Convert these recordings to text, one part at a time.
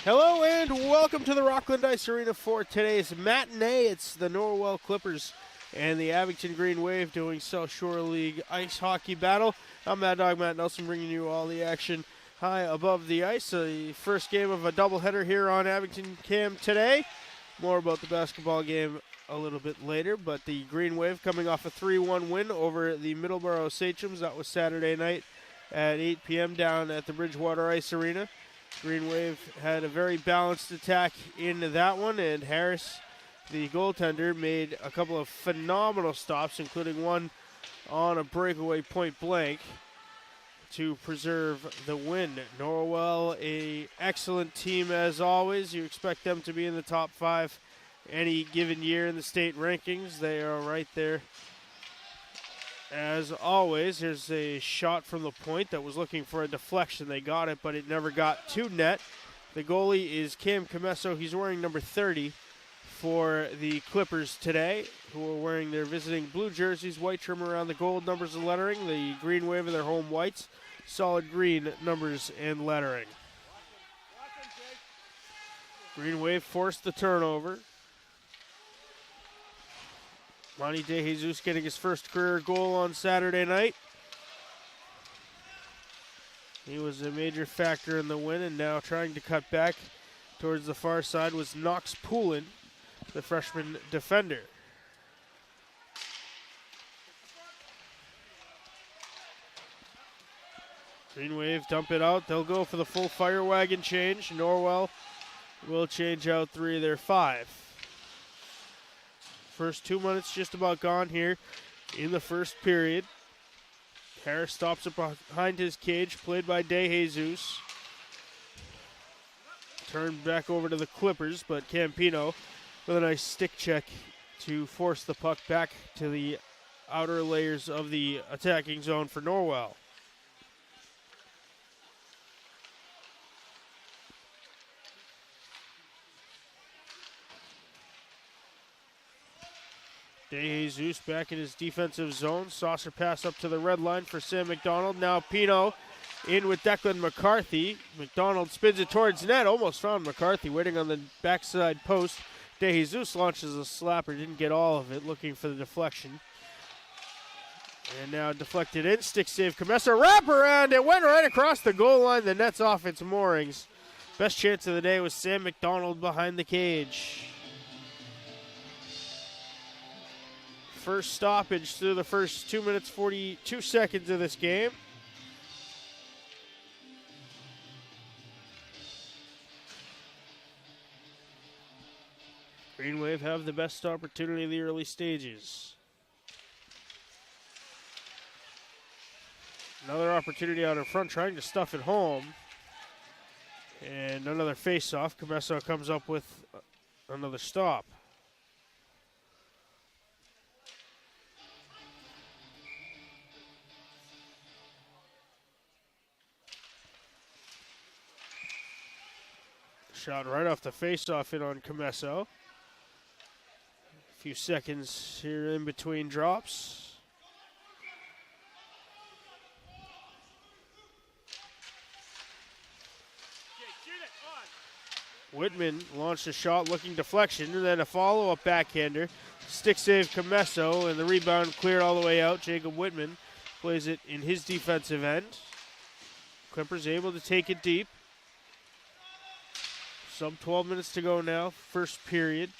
Hello and welcome to the Rockland Ice Arena for today's matinee. It's the Norwell Clippers and the Abington Green Wave doing South Shore League ice hockey battle. I'm Mad Dog Matt Nelson bringing you all the action high above the ice. The first game of a doubleheader here on Abington Cam today. More about the basketball game a little bit later, but the Green Wave coming off a 3-1 win over the Middleborough Sachems. That was Saturday night at 8 p.m. down at the Bridgewater Ice Arena. Green Wave had a very balanced attack in that one, and Harris, the goaltender, made a couple of phenomenal stops, including one on a breakaway point blank to preserve the win. Norwell, a excellent team as always. You expect them to be in the top 5 any given year in the state rankings. They are right there as always. Here's a shot from the point that was looking for a deflection. They got it, but it never got to net. The goalie is Cam Comesso. He's wearing number 30 for the Clippers today, who are wearing their visiting blue jerseys, white trim around the gold numbers and lettering. The Green Wave of their home whites, solid green numbers and lettering. Green Wave forced the turnover. Monty DeJesus getting his first career goal on Saturday night. He was a major factor in the win, and now trying to cut back towards the far side was Knox Poulin, the freshman defender. Green Wave dump it out. They'll go for the full fire wagon change. Norwell will change out 3 of their 5. First 2 minutes just about gone here in the first period. Harris stops it behind his cage, played by DeJesus. Turned back over to the Clippers, but Campino with a nice stick check to force the puck back to the outer layers of the attacking zone for Norwell. DeJesus back in his defensive zone. Saucer pass up to the red line for Sam McDonald. Now Pino in with Declan McCarthy. McDonald spins it towards net. Almost found McCarthy waiting on the backside post. DeJesus launches a slapper. Didn't get all of it. Looking for the deflection. And now deflected in. Stick save. Comesso wrap around. It went right across the goal line. The net's off its moorings. Best chance of the day was Sam McDonald behind the cage. First stoppage through the first 2 minutes, 42 seconds of this game. Green Wave have the best opportunity in the early stages. Another opportunity out in front, trying to stuff it home. And another face-off. Comesso comes up with another stop. Shot right off the face-off in on Comesso. A few seconds here in between drops. Whitman launched a shot looking deflection, and then a follow-up backhander. Stick save Comesso, and the rebound cleared all the way out. Jacob Whitman plays it in his defensive end. Clippers able to take it deep. Sub 12 minutes to go now, first period.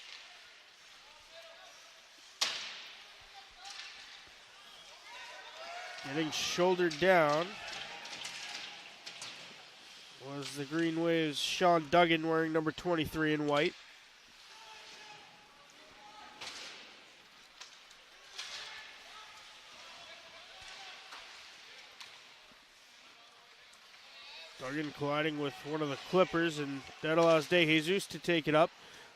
Getting shouldered down was the Green Wave's Sean Duggan wearing number 23 in white. Duggan colliding with one of the Clippers, and that allows DeJesus to take it up.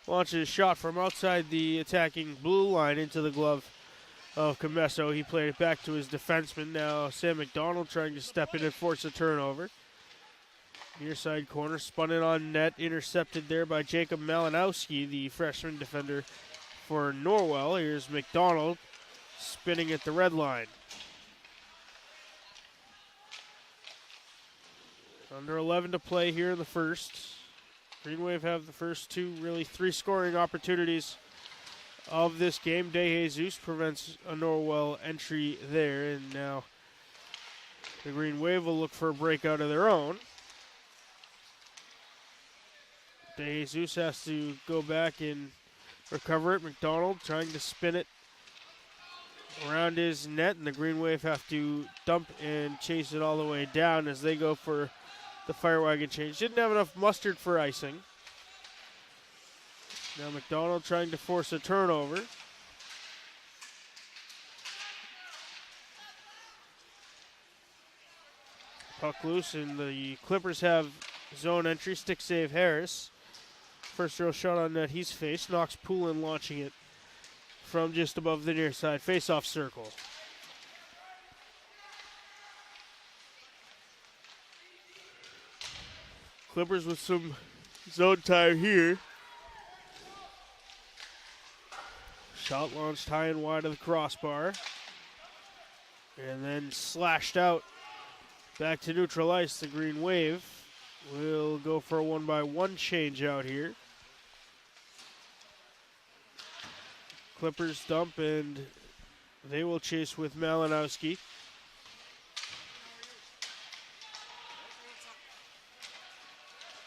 Launches a shot from outside the attacking blue line into the glove of Comesso. He played it back to his defenseman. Now Sam McDonald trying to step in and force a turnover. Near side corner, spun it on net, intercepted there by Jacob Malinowski, the freshman defender for Norwell. Here's McDonald spinning at the red line. Under 11 to play here in the first. Green Wave have the first two, really three scoring opportunities of this game. De Jesus prevents a Norwell entry there, and now the Green Wave will look for a breakout of their own. De Jesus has to go back and recover it. McDonald trying to spin it around his net, and the Green Wave have to dump and chase it all the way down as they go for the fire wagon change. Didn't have enough mustard for icing. Now McDonald trying to force a turnover. Puck loose, and the Clippers have zone entry. Stick save Harris. First real shot on net he's faced. Knox Poulin launching it from just above the near side face-off circle. Clippers with some zone time here. Shot launched high and wide of the crossbar. And then slashed out back to neutral ice. The Green Wave will go for a 1-by-1 change out here. Clippers dump, and they will chase with Malinowski.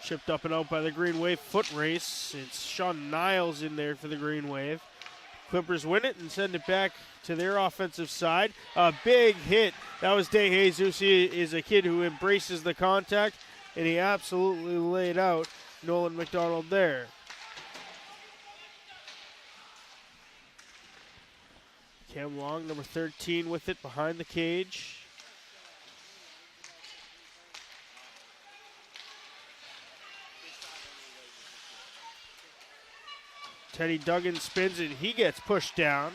Chipped up and out by the Green Wave. Foot race. It's Sean Niles in there for the Green Wave. Clippers win it and send it back to their offensive side. A big hit. That was De Jesus. He is a kid who embraces the contact, and he absolutely laid out Nolan McDonald there. Cam Long, number 13, with it behind the cage. Teddy Duggan spins and he gets pushed down.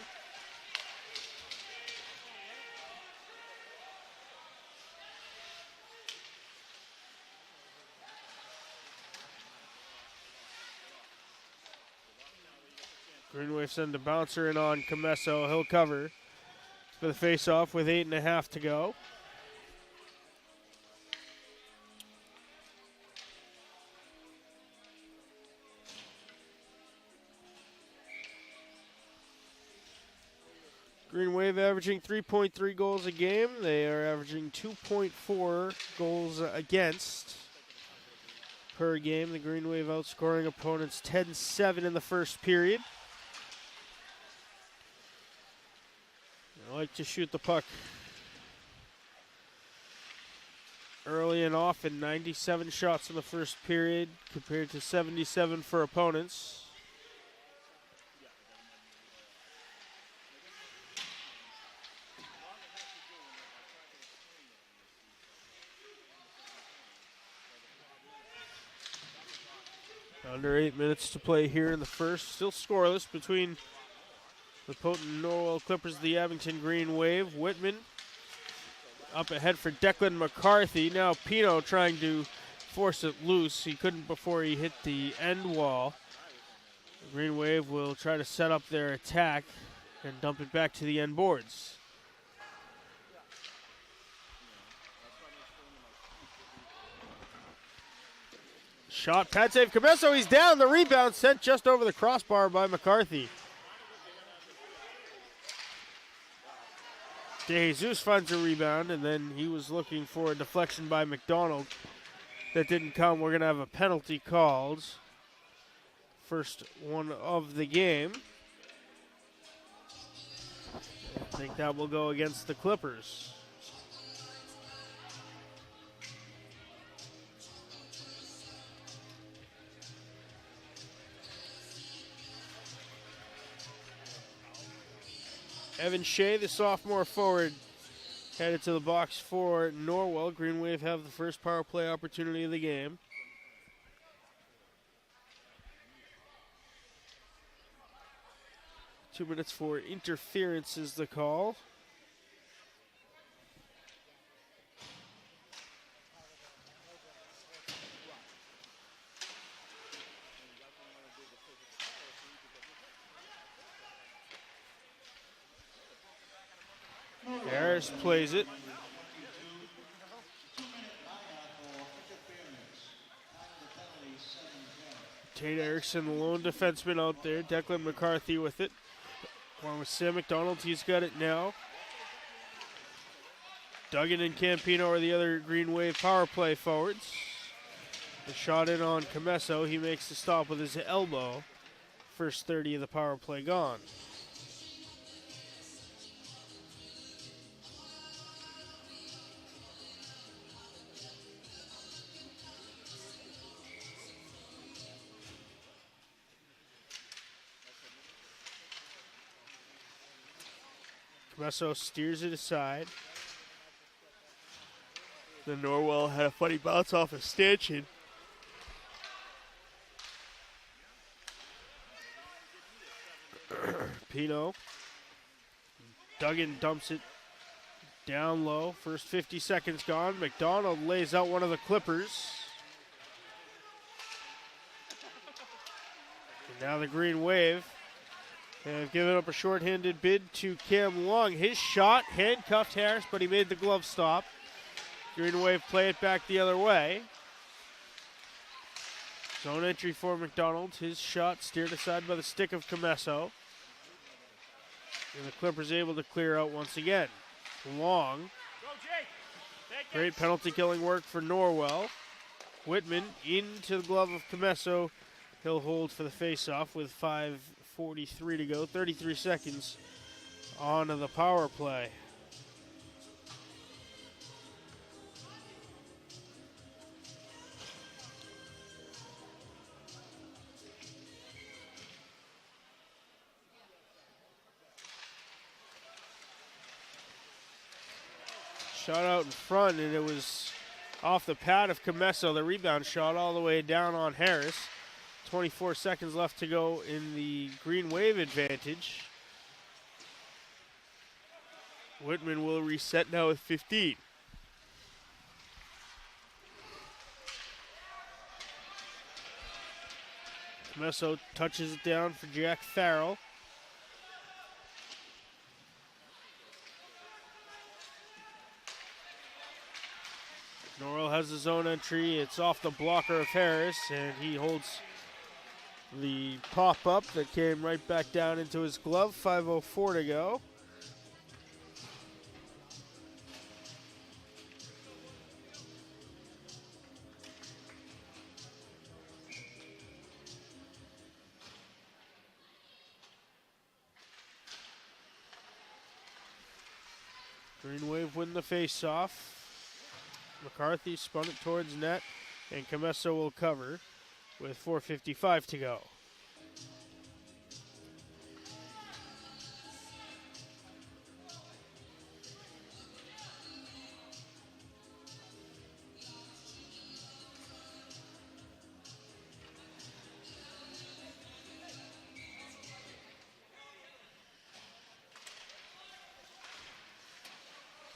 Green Wave send a bouncer in on Comesso. He'll cover for the face-off with 8.5 to go. Green Wave averaging 3.3 goals a game. They are averaging 2.4 goals against per game. The Green Wave outscoring opponents 10-7 in the first period. They like to shoot the puck early and often. 97 shots in the first period compared to 77 for opponents. Under 8 minutes to play here in the first. Still scoreless between the potent Norwell Clippers, the Abington Green Wave. Whitman up ahead for Declan McCarthy. Now Pino trying to force it loose. He couldn't before he hit the end wall. The Green Wave will try to set up their attack and dump it back to the end boards. Shot, pad save, Comesso, he's down. The rebound sent just over the crossbar by McCarthy. De Jesus finds a rebound, and then he was looking for a deflection by McDonald. That didn't come. We're going to have a penalty called. First one of the game. I think that will go against the Clippers. Evan Shea, the sophomore forward, headed to the box for Norwell. Green Wave have the first power play opportunity of the game. Two minutes for interference is the call. Harris plays it. Tate Erickson, the lone defenseman out there. Declan McCarthy with it. Along with Sam McDonald, he's got it now. Duggan and Campino are the other Green Wave power play forwards. The shot in on Comesso. He makes the stop with his elbow. First 30 of the power play gone. Comesso steers it aside. Then Norwell had a funny bounce off a stanchion. Pino. Duggan dumps it down low. First 50 seconds gone. McDonald lays out one of the Clippers. And now the Green Wave have given up a shorthanded bid to Cam Long. His shot handcuffed Harris, but he made the glove stop. Green Wave play it back the other way. Zone entry for McDonald. His shot steered aside by the stick of Comesso. And the Clippers able to clear out once again. Long. Great penalty killing work for Norwell. Whitman into the glove of Comesso. He'll hold for the faceoff with 5:43 to go. 33 seconds on the power play. Shot out in front, and it was off the pad of Comesso. The rebound shot all the way down on Harris. 24 seconds left to go in the Green Wave advantage. Whitman will reset now with 15. Comesso touches it down for Jack Farrell. Norwell has his own entry. It's off the blocker of Harris, and he holds the pop-up that came right back down into his glove. 5:04 to go. Green Wave win the face-off. McCarthy spun it towards net, and Comesso will cover with 4:55 to go.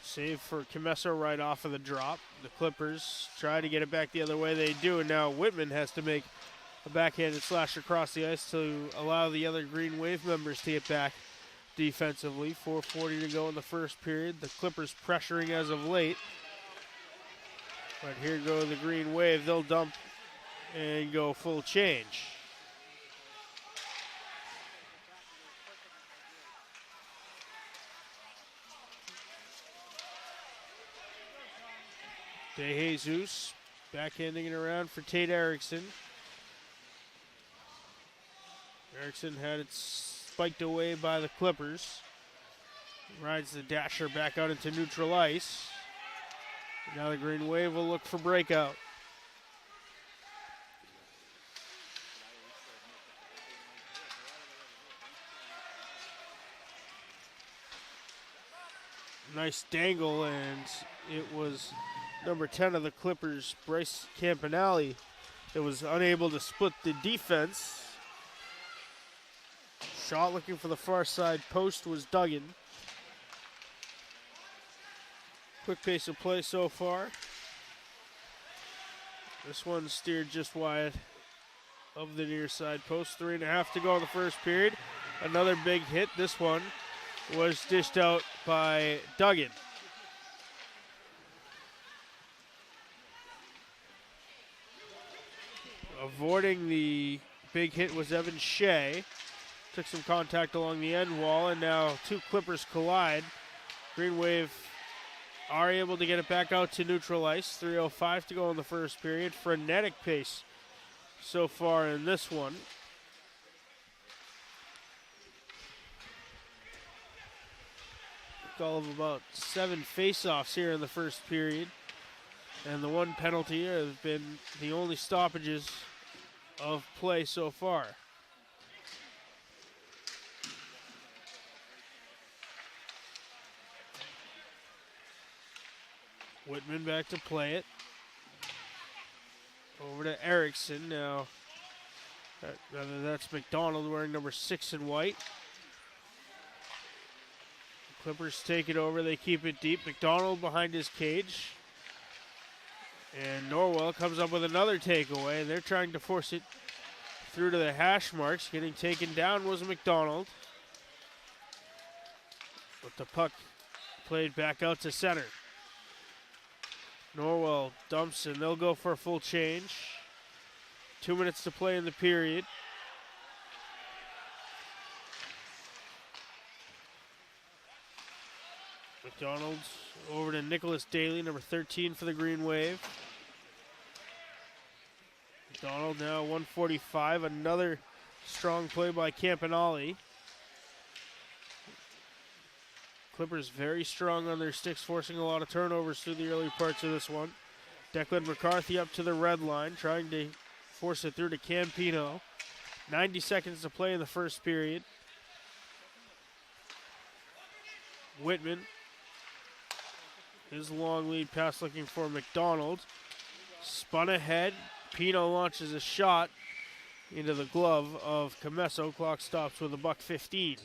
Save for Comesso right off of the drop. The Clippers try to get it back the other way. They do, and now Whitman has to make a backhanded slash across the ice to allow the other Green Wave members to get back defensively. 4:40 to go in the first period. The Clippers pressuring as of late. But here go the Green Wave. They'll dump and go full change. De Jesus backhanding it around for Tate Erickson. Erickson had it spiked away by the Clippers. Rides the dasher back out into neutral ice. Now the Green Wave will look for breakout. Nice dangle, and it was number 10 of the Clippers, Bryce Campanelli, that was unable to split the defense. Shot looking for the far side post was Duggan. Quick pace of play so far. This one steered just wide of the near side post. 3.5 to go in the first period. Another big hit. This one was dished out by Duggan. A Avoiding the big hit was Evan Shea. Took some contact along the end wall, and now two Clippers collide. Green Wave are able to get it back out to neutral ice. 3:05 to go in the first period. Frenetic pace so far in this one. All of about 7 face-offs here in the first period. And the one penalty has been the only stoppages of play so far. Whitman back to play it. Over to Erickson now. That's McDonald wearing number 6 in white. The Clippers take it over. They keep it deep. McDonald behind his cage. And Norwell comes up with another takeaway. They're trying to force it through to the hash marks. Getting taken down was McDonald. But the puck played back out to center. Norwell dumps and they'll go for a full change. 2 minutes to play in the period. McDonald over to Nicholas Daly, number 13 for the Green Wave. McDonald now 145. Another strong play by Campanelli. Clippers very strong on their sticks, forcing a lot of turnovers through the early parts of this one. Declan McCarthy up to the red line, trying to force it through to Campino. 90 seconds to play in the first period. Whitman. His long lead pass looking for McDonald. Spun ahead. Pino launches a shot into the glove of Comesso. Clock stops with $1:15.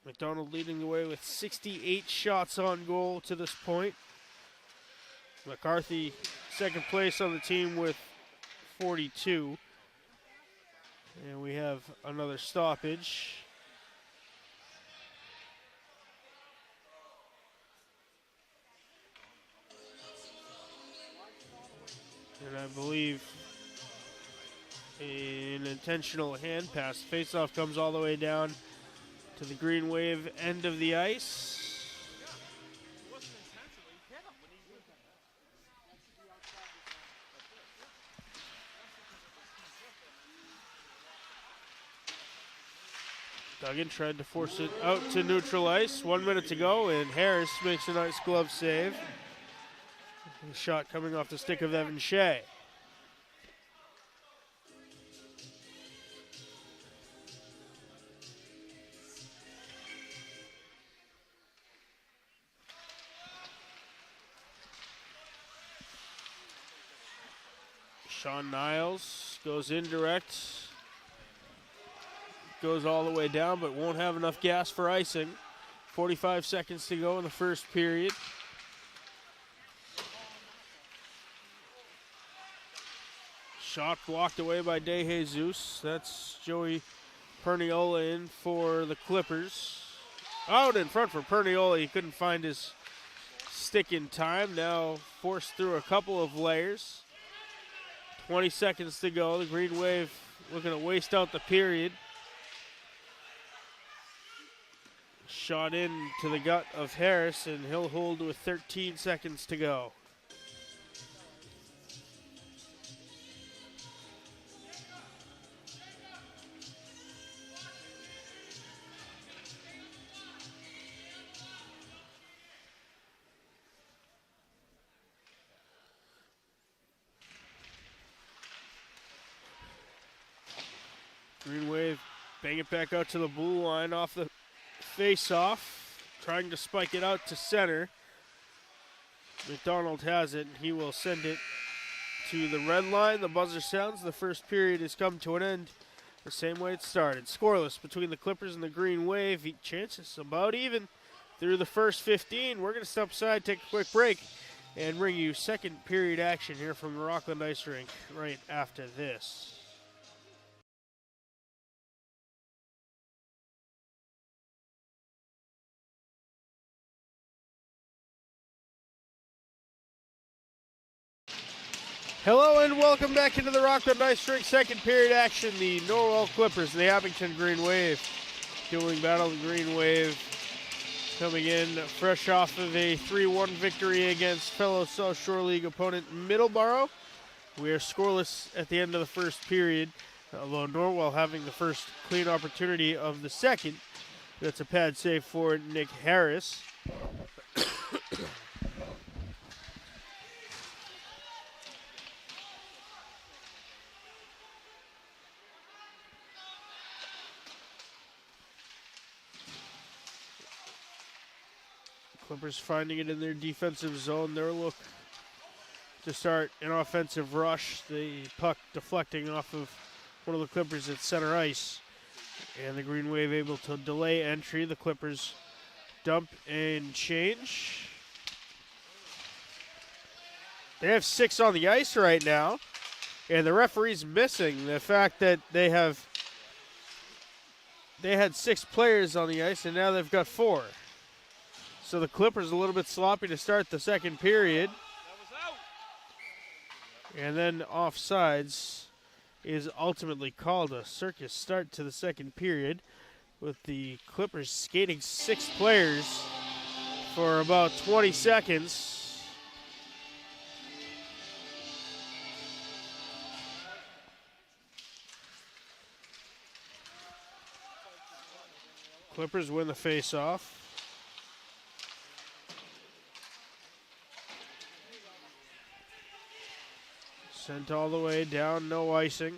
McDonald leading the way with 68 shots on goal to this point. McCarthy second place on the team with 42. And we have another stoppage. And I believe an intentional hand pass. Faceoff comes all the way down to the Green Wave end of the ice. Duggan tried to force it out to neutral ice. 1 minute to go, and Harris makes a nice glove save. The shot coming off the stick of Evan Shea. Sean Niles goes indirect. Goes all the way down, but won't have enough gas for icing. 45 seconds to go in the first period. Shot blocked away by De Jesus. That's Joey Perniola in for the Clippers. Out in front for Perniola. He couldn't find his stick in time. Now forced through a couple of layers. 20 seconds to go. The Green Wave looking to waste out the period. Shot in to the gut of Harris, and he'll hold with 13 seconds to go. Green Wave bang it back out to the blue line off the face-off, trying to spike it out to center. McDonald has it, and he will send it to the red line. The buzzer sounds. The first period has come to an end the same way it started. Scoreless between the Clippers and the Green Wave. Chances about even through the first 15. We're going to step aside, take a quick break. and bring you second period action here from the Rockland Ice Rink right after this. Hello and welcome back into the Rockland Ice Rink second period action. The Norwell Clippers and the Abington Green Wave doing battle. The Green Wave coming in fresh off of a 3-1 victory against fellow South Shore League opponent Middleborough. We are scoreless at the end of the first period, although Norwell having the first clean opportunity of the second. That's a pad save for Nick Harris. Clippers finding it in their defensive zone. Their look to start an offensive rush. The puck deflecting off of one of the Clippers at center ice. And the Green Wave able to delay entry. The Clippers dump and change. They have 6 on the ice right now. And the referee's missing the fact that they had 6 players on the ice and now they've got 4. So the Clippers a little bit sloppy to start the second period. And then offsides is ultimately called. A circus start to the second period with the Clippers skating 6 players for about 20 seconds. Clippers win the face-off. Sent all the way down, no icing.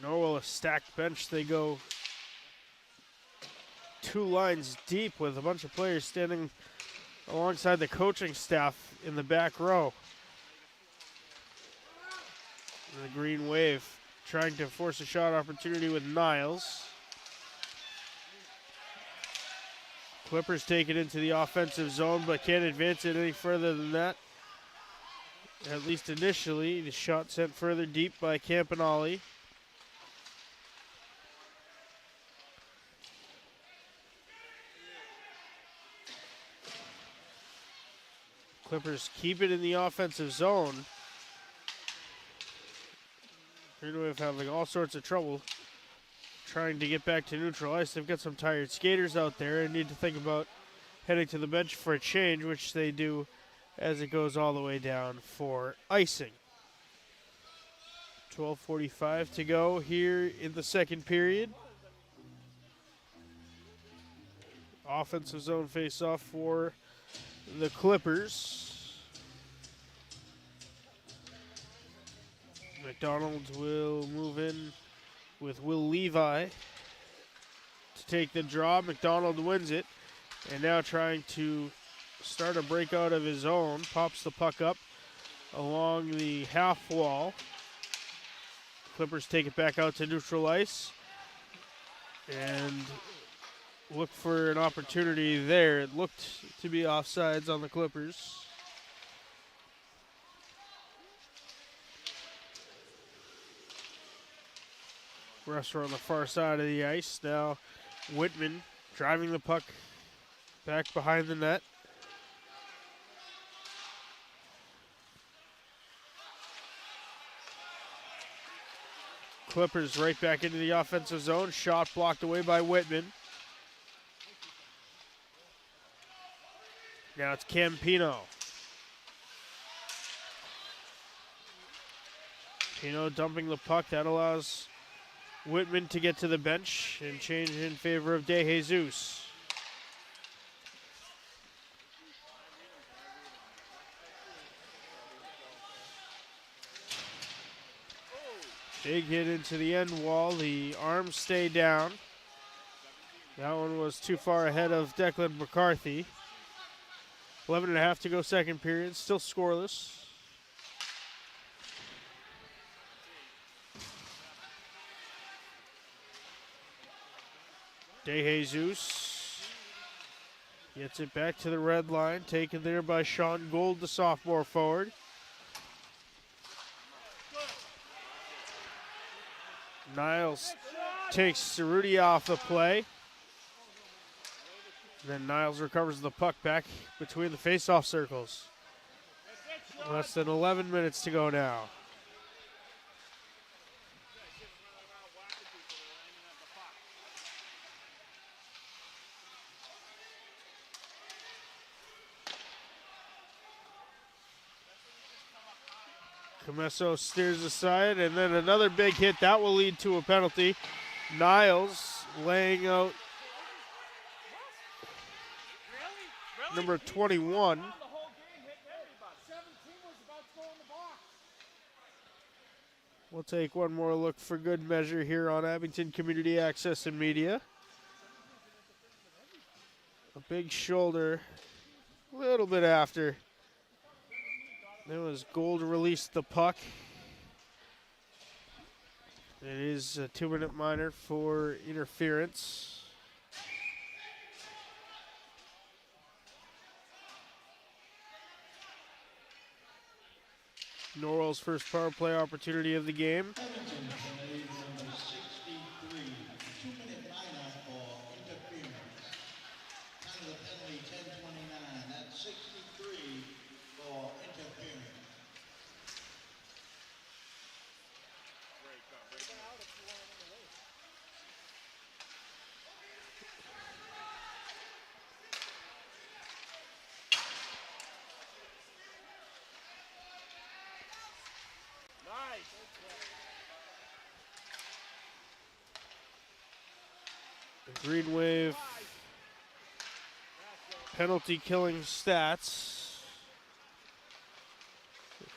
Norwell a stacked bench. They go 2 lines deep with a bunch of players standing alongside the coaching staff in the back row. And the Green Wave trying to force a shot opportunity with Niles. Clippers take it into the offensive zone but can't advance it any further than that. At least initially, the shot sent further deep by Campanelli. Clippers keep it in the offensive zone. Green Wave having all sorts of trouble trying to get back to neutral ice. They've got some tired skaters out there and need to think about heading to the bench for a change, which they do as it goes all the way down for icing. 12:45 to go here in the second period. Offensive zone face-off for the Clippers. McDonald will move in with Will Levi to take the draw. McDonald wins it, and now trying to start a breakout of his own. Pops the puck up along the half wall. Clippers take it back out to neutral ice and look for an opportunity there. It looked to be offsides on the Clippers. Refs are on the far side of the ice. Now Whitman driving the puck back behind the net. Clippers right back into the offensive zone. Shot blocked away by Whitman. Now it's Campino. Pino dumping the puck. That allows Whitman to get to the bench and change in favor of De Jesus. Big hit into the end wall. The arms stay down. That one was too far ahead of Declan McCarthy. 11:30 to go second period. Still scoreless. De Jesus Gets it back to the red line, taken there by Sean Gold, the sophomore forward. Niles takes Cerruti off the play. And then Niles recovers the puck back between the face-off circles. Less than 11 minutes to go now. Comesso steers aside, and then another big hit. That will lead to a penalty. Niles laying out number 21. We'll take one more look for good measure here on Abington Community Access and Media. A big shoulder, a little bit after. It was Gold released the puck. It is a 2-minute minor for interference. Norwell's first power play opportunity of the game. Abington penalty number 63, 2-minute minor for interference. Time of the penalty 10:29. That's 63 for interference. The Green Wave penalty killing stats.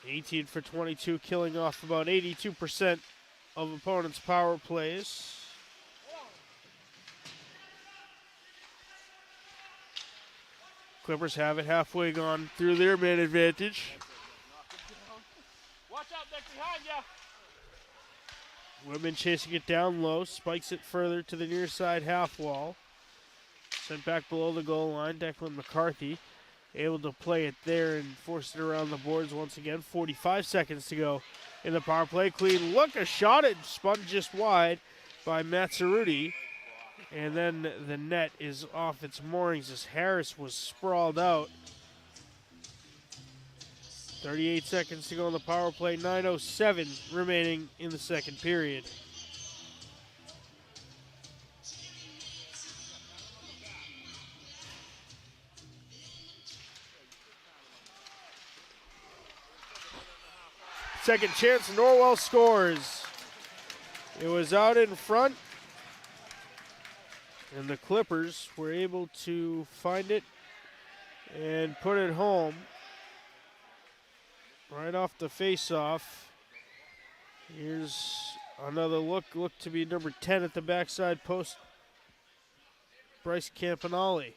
18 for 22, killing off about 82% of opponents' power plays. Clippers have it halfway gone through their man advantage. Watch out, Nick, behind ya! Woodman chasing it down low, spikes it further to the near side half wall. Sent back below the goal line, Declan McCarthy able to play it there and force it around the boards once again. 45 seconds to go in the power play. Clean look, a shot, it spun just wide by Matt Cerruti. And then the net is off its moorings as Harris was sprawled out. 38 seconds to go in the power play, 9:07 remaining in the second period. Second chance, Norwell scores. It was out in front, and the Clippers were able to find it and put it home. Right off the face-off. Here's another look. Look to be number 10 at the backside post, Bryce Campanale.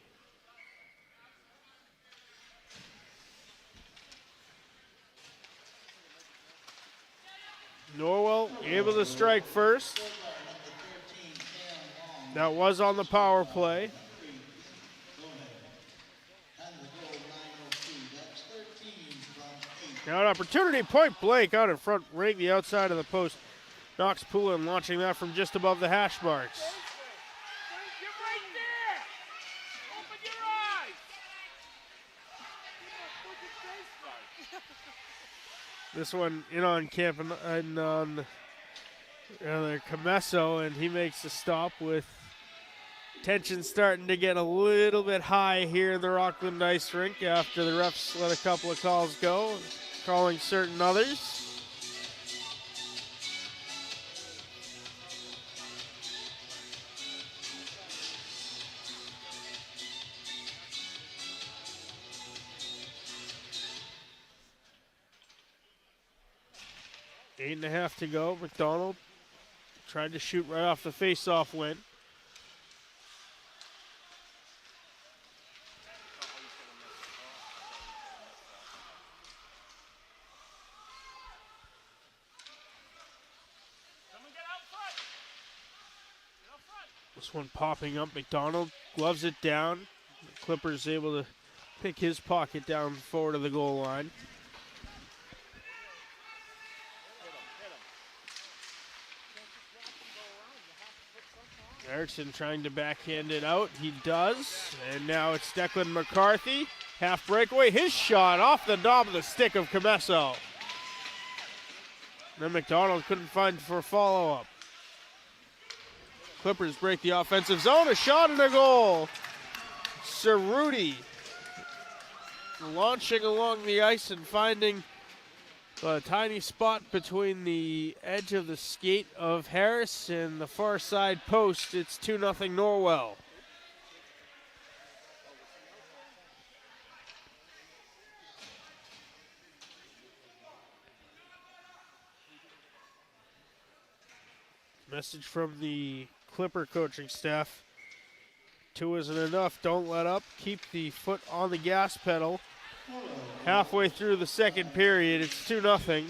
Norwell able to strike first. That was on the power play. Now an opportunity, point blank out in front, right the outside of the post. Knox Poulin launching that from just above the hash marks. You're right there! Open your eyes! This one in on Comesso, and he makes a stop with tension starting to get a little bit high here in the Rockland Ice Rink after the refs let a couple of calls go, calling certain others. Eight and a half to go. McDonald tried to shoot right off the face-off win. This one popping up. McDonald gloves it down. The Clippers able to pick his pocket down forward of the goal line. Erickson trying to backhand it out. He does. And now it's Declan McCarthy. Half breakaway. His shot off the knob of the stick of Comesso. Then McDonald couldn't find for follow-up. Clippers break the offensive zone. A shot and a goal. Cerruti launching along the ice and finding a tiny spot between the edge of the skate of Harris and the far side post. It's 2-0 Norwell. Message from the Clipper coaching staff. 2 isn't enough. Don't let up. Keep the foot on the gas pedal. Halfway through the second period, it's 2-0.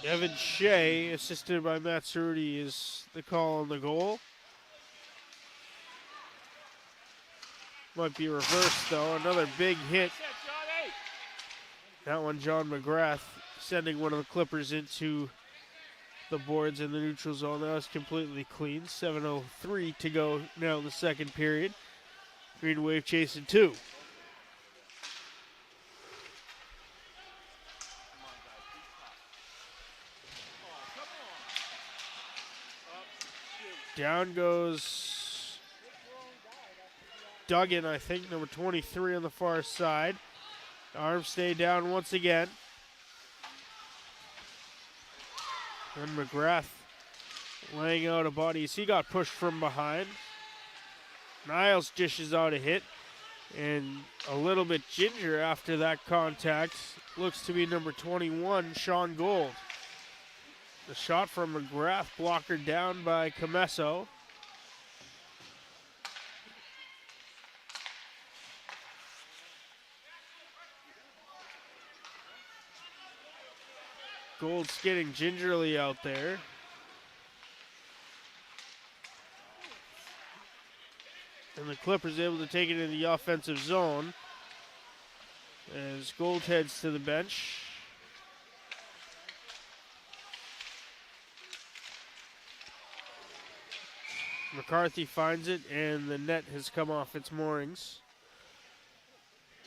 Evan Shea, assisted by Matt Cerruti, is the call on the goal. Might be reversed, though. Another big hit. That one, John McGrath, sending one of the Clippers into the boards in the neutral zone. That was completely clean. 7:03 to go now in the second period. Green Wave chasing 2. Down goes Duggan, I think, number 23 on the far side. Arms stay down once again. And McGrath laying out a body as he got pushed from behind. Niles dishes out a hit. And a little bit ginger after that contact. Looks to be number 21, Sean Gold. The shot from McGrath blocker down by Comesso. Gold's getting gingerly out there. And the Clippers able to take it in the offensive zone as Gold heads to the bench. McCarthy finds it, and the net has come off its moorings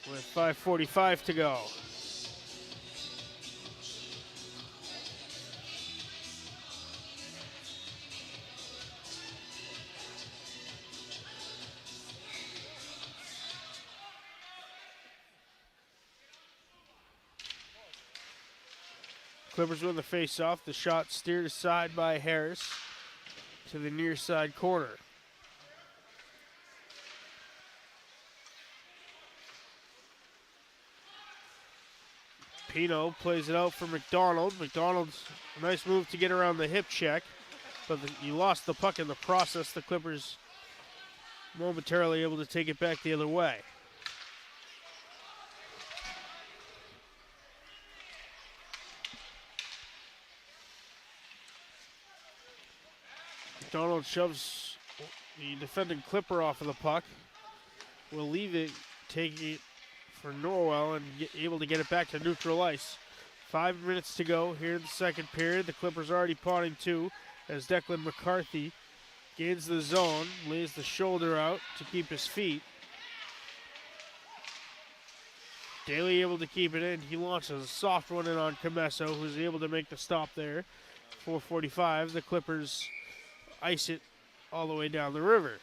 with 5:45 to go. Clippers win the face-off. The shot steered aside by Harris to the near side corner. Pino plays it out for McDonald. McDonald's a nice move to get around the hip check, but he lost the puck in the process. The Clippers momentarily able to take it back the other way. McDonald shoves the defending Clipper off of the puck. Will leave it, take it for Norwell, and able to get it back to neutral ice. 5 minutes to go here in the second period. The Clippers already potting 2 as Declan McCarthy gains the zone, lays the shoulder out to keep his feet. Daly able to keep it in. He launches a soft one in on Comesso, who's able to make the stop there. 4:45. The Clippers ice it all the way down the river.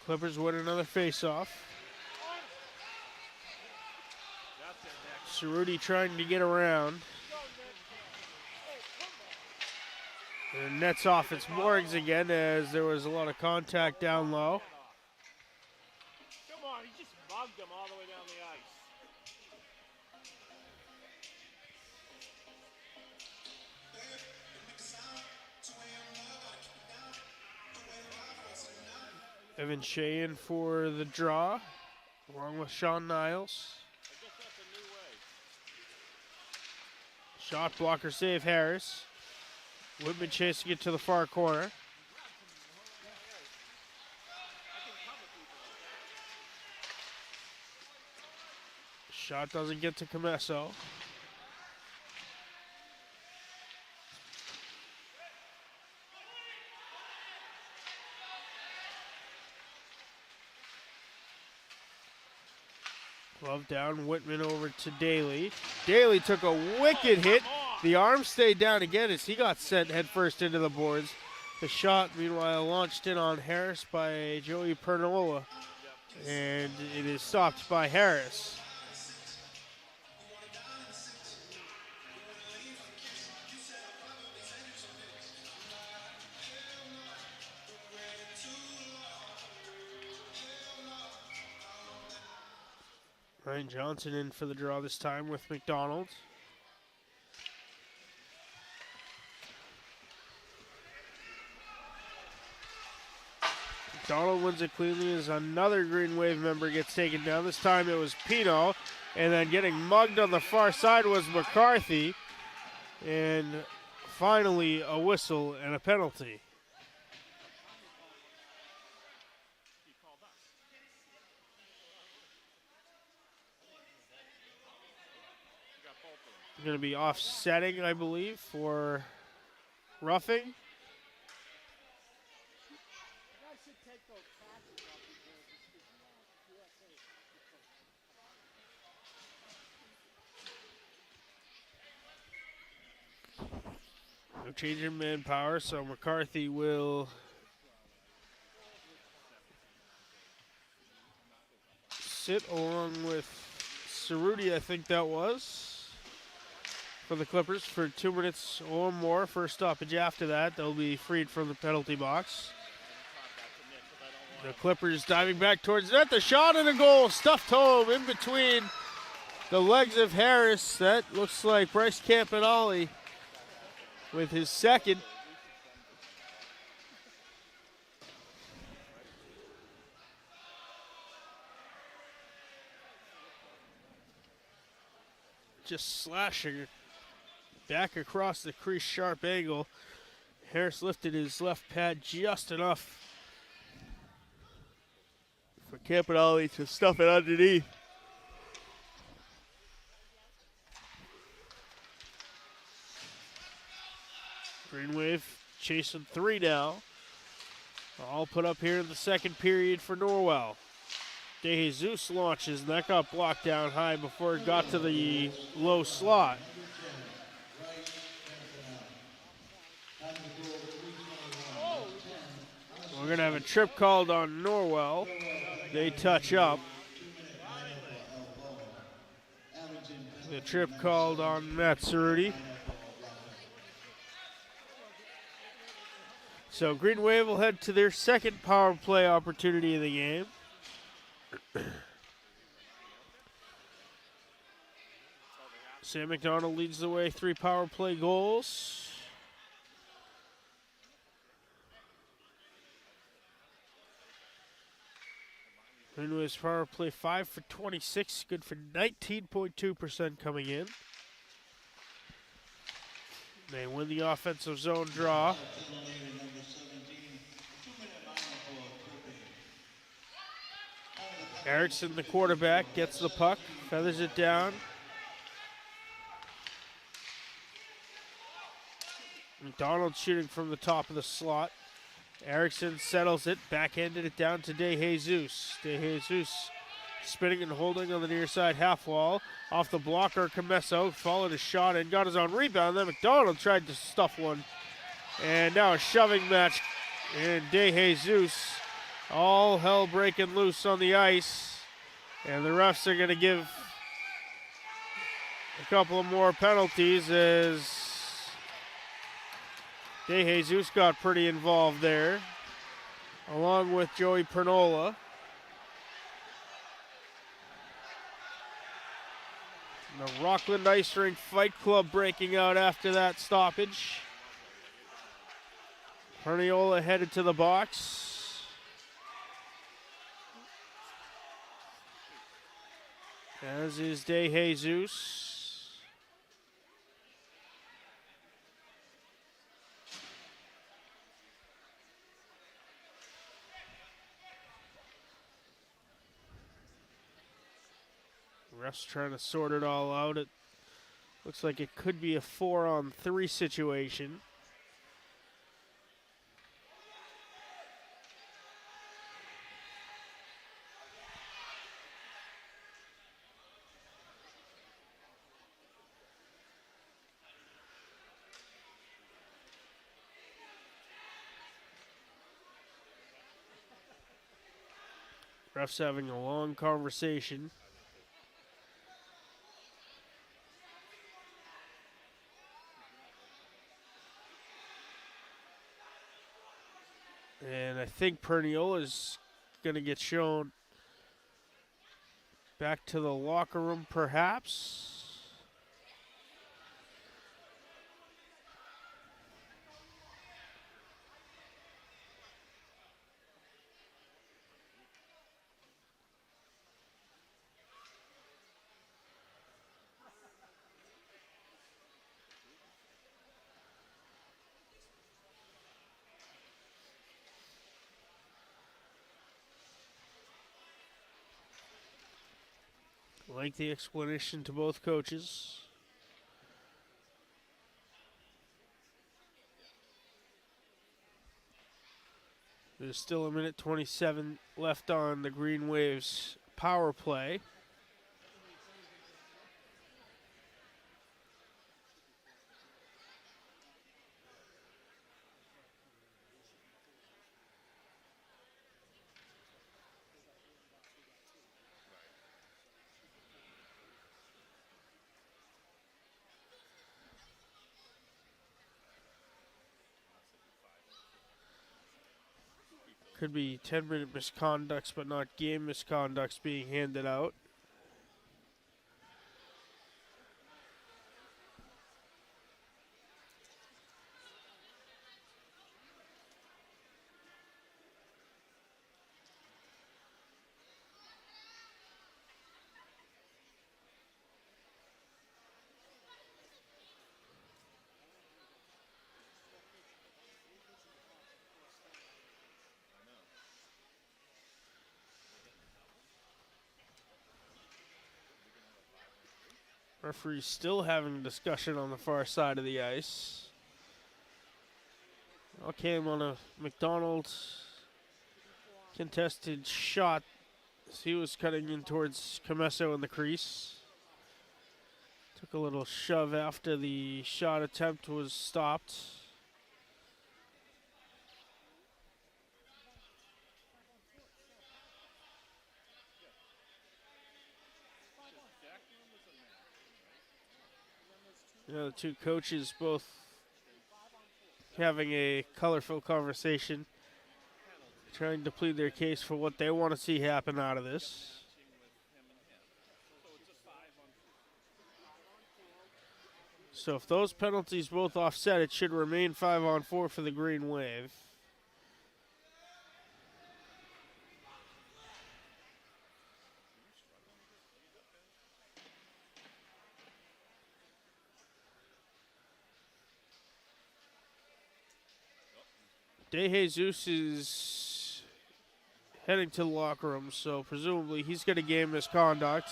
Clippers win another face-off. Cerruti trying to get around. And nets off its moorings again as there was a lot of contact down low. him all the way down the ice. Evan Shea in for the draw, along with Sean Niles. I guess that's a new way. Shot blocker save Harris. Whitman chasing it to the far corner. Shot doesn't get to Comesso. Glove down, Whitman over to Daly. Daly took a wicked hit. The arm stayed down again as he got sent headfirst into the boards. The shot, meanwhile, launched in on Harris by Joey Pernola, and it is stopped by Harris. Ryan Johnson in for the draw this time with McDonald. McDonald wins it cleanly as another Green Wave member gets taken down. This time it was Pino, and then getting mugged on the far side was McCarthy. And finally a whistle and a penalty. Going to be offsetting, I believe, for roughing. No change in manpower, so McCarthy will sit along with Cerruti, I think that was, for the Clippers for 2 minutes or more. First stoppage after that, they'll be freed from the penalty box. The Clippers diving back towards net. The shot and a goal, stuffed home in between the legs of Harris. That looks like Bryce Campanelli with his second. Just slashing it back across the crease, sharp angle. Harris lifted his left pad just enough for Campanelli to stuff it underneath. Green Wave chasing 3 now. All put up here in the second period for Norwell. De Jesus launches, and that got blocked down high before it got to the low slot. We're going to have a trip called on Norwell. They touch up. The trip called on Matt Cerruti. So Green Wave will head to their second power play opportunity of the game. Sam McDonald leads the way, 3 power play goals. Green Wave's power play 5 for 26, good for 19.2% coming in. They win the offensive zone draw. Erickson, the quarterback, gets the puck, feathers it down. McDonald shooting from the top of the slot. Erickson settles it, backhanded it down to De Jesus. De Jesus spinning and holding on the near side half wall. Off the blocker, Comesso followed his shot and got his own rebound. Then McDonald tried to stuff one. And now a shoving match. And De Jesus, all hell breaking loose on the ice. And the refs are going to give a couple of more penalties as De Jesus got pretty involved there, along with Joey Pernola. The Rockland Ice Rink Fight Club breaking out after that stoppage. Perniola headed to the box. As is De Jesus. Refs trying to sort it all out. It looks like it could be a 4-on-3 situation. Refs having a long conversation. And I think Perniola's going to get shown back to the locker room, perhaps. Lengthy explanation to both coaches. There's still a minute 27 left on the Green Waves power play. Could be 10-minute misconducts, but not game misconducts being handed out. Referee's still having a discussion on the far side of the ice. Okay, I'm on a McDonald contested shot as he was cutting in towards Comesso in the crease. Took a little shove after the shot attempt was stopped. The two coaches both having a colorful conversation, trying to plead their case for what they want to see happen out of this. So if those penalties both offset, it should remain 5-on-4 for the Green Wave. De Jesus is heading to the locker room, so presumably he's going to game misconduct.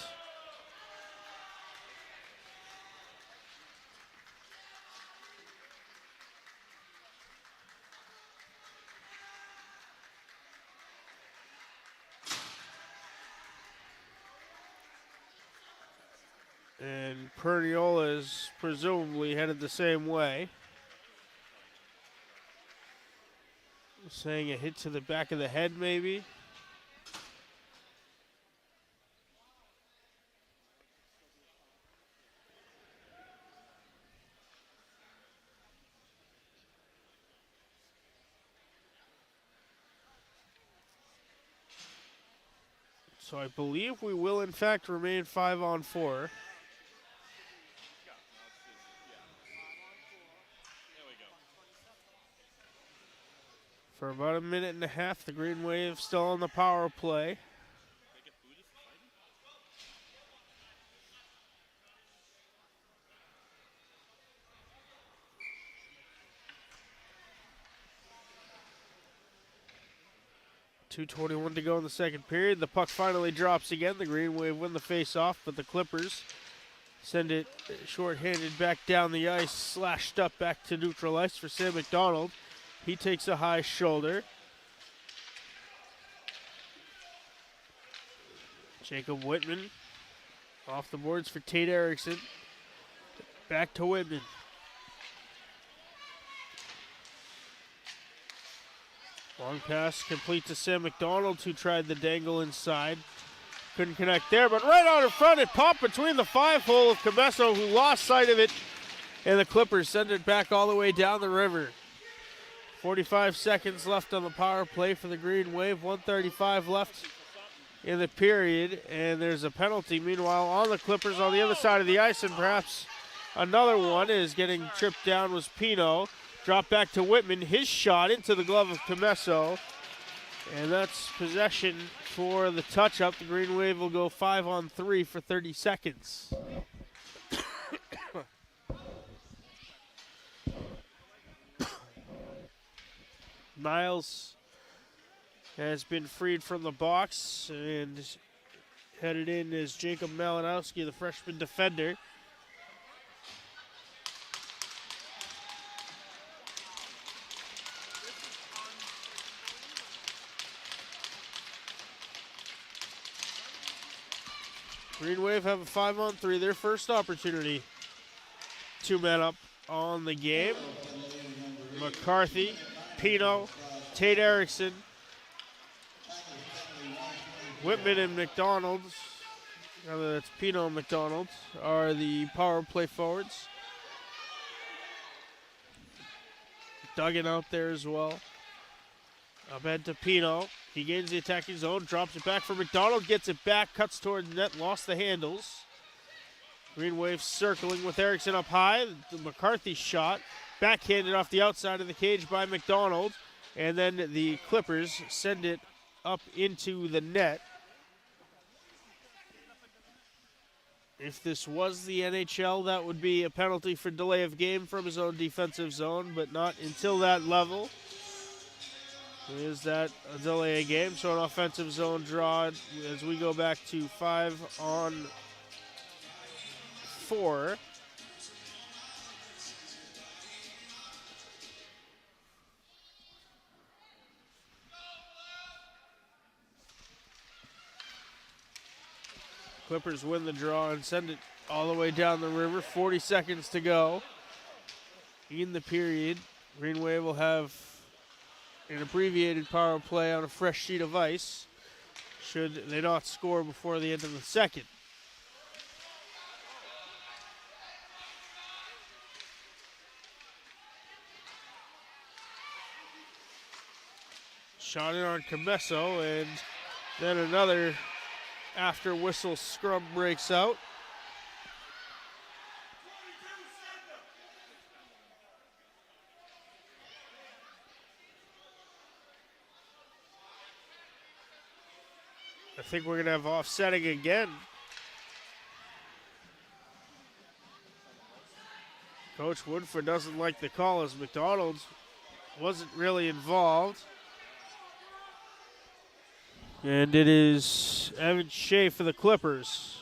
And Perniola is presumably headed the same way. Saying a hit to the back of the head, maybe. So I believe we will, in fact, remain 5-on-4. For about a minute and a half, the Green Wave still on the power play. 2:21 to go in the second period. The puck finally drops again. The Green Wave win the face-off, but the Clippers send it short-handed back down the ice, slashed up back to neutral ice for Sam McDonald. He takes a high shoulder. Jacob Whitman off the boards for Tate Erickson. Back to Whitman. Long pass complete to Sam McDonald, who tried the dangle inside. Couldn't connect there, but right out in front, it popped between the 5-hole of Camesso, who lost sight of it, and the Clippers send it back all the way down the river. 45 seconds left on the power play for the Green Wave, 1:35 left in the period, and there's a penalty, meanwhile, on the Clippers on the other side of the ice, and perhaps another one is getting tripped down was Pino. Drop back to Whitman, his shot into the glove of Camesso, and that's possession for the touch-up. The Green Wave will go 5-on-3 for 30 seconds. Niles has been freed from the box, and headed in is Jacob Malinowski, the freshman defender. Green Wave have a 5-on-3, their first opportunity. 2 men up on the game. McCarthy, Pino, Tate Erickson, Whitman and McDonald, rather that's Pino and McDonald, are the power play forwards. Duggan out there as well. Up ahead to Pino. He gains the attacking zone, drops it back for McDonald, gets it back, cuts toward the net, lost the handles. Green Wave circling with Erickson up high. The McCarthy shot, backhanded off the outside of the cage by McDonald, and then the Clippers send it up into the net. If this was the NHL, that would be a penalty for delay of game from his own defensive zone, but not until that level. Is that a delay of game? So an offensive zone draw as we go back to 5-on-4. Clippers win the draw and send it all the way down the river. 40 seconds to go in the period. Green Wave will have an abbreviated power play on a fresh sheet of ice should they not score before the end of the second. Shot in on Camesso, and then another after whistle scrum breaks out. I think we're going to have offsetting again. Coach Woodford doesn't like the call as McDonald wasn't really involved. And it is Evan Shea for the Clippers.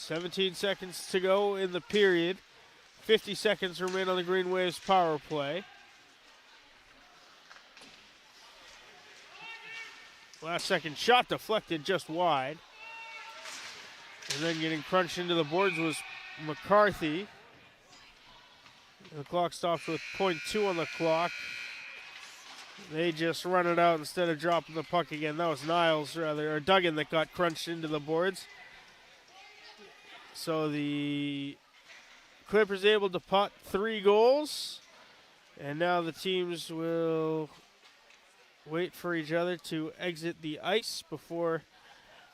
.17 seconds to go in the period. 50 seconds remain on the Green Wave's power play. Last second shot deflected just wide. And then getting crunched into the boards was McCarthy. The clock stops with .2 on the clock. They just run it out instead of dropping the puck again. That was Niles, rather, or Duggan, that got crunched into the boards. So the Clippers able to pot 3 goals. And now the teams will wait for each other to exit the ice before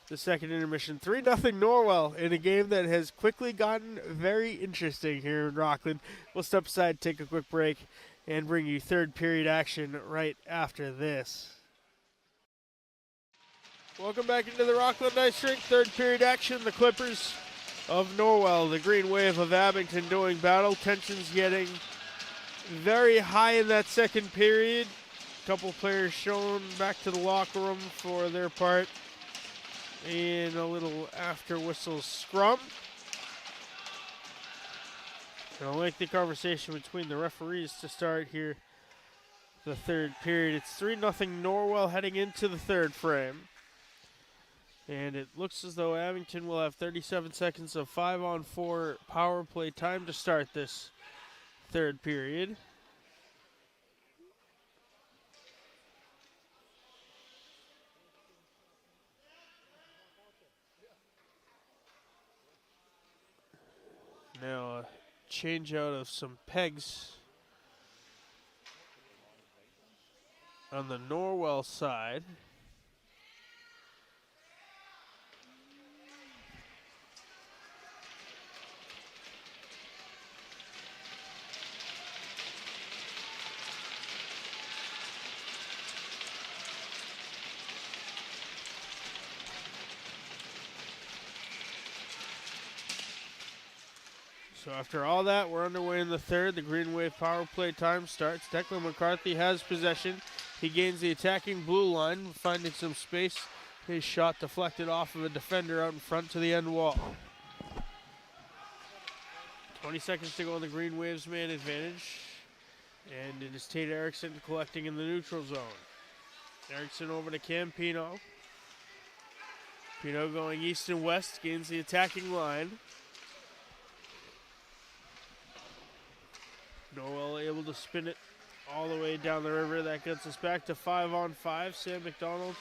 the second intermission. 3-0 Norwell in a game that has quickly gotten very interesting here in Rockland. We'll step aside, take a quick break, and bring you third period action right after this. Welcome back into the Rockland Ice Rink. Third period action. The Clippers of Norwell, the Green Wave of Abington doing battle. Tensions getting very high in that second period. A couple players shown back to the locker room for their part in a little after whistle scrum. And a lengthy conversation between the referees to start here the third period. It's 3-0 Norwell heading into the third frame. And it looks as though Abington will have 37 seconds of 5-on-4 power play time to start this third period. Now a change out of some pegs on the Norwell side. So after all that, we're underway in the third. The Green Wave power play time starts. Declan McCarthy has possession. He gains the attacking blue line, finding some space. His shot deflected off of a defender out in front to the end wall. 20 seconds to go on the Green Wave's man advantage. And it is Tate Erickson collecting in the neutral zone. Erickson over to Campino. Pino going east and west, gains the attacking line. Norwell able to spin it all the way down the river. That gets us back to 5-on-5. Sam McDonald,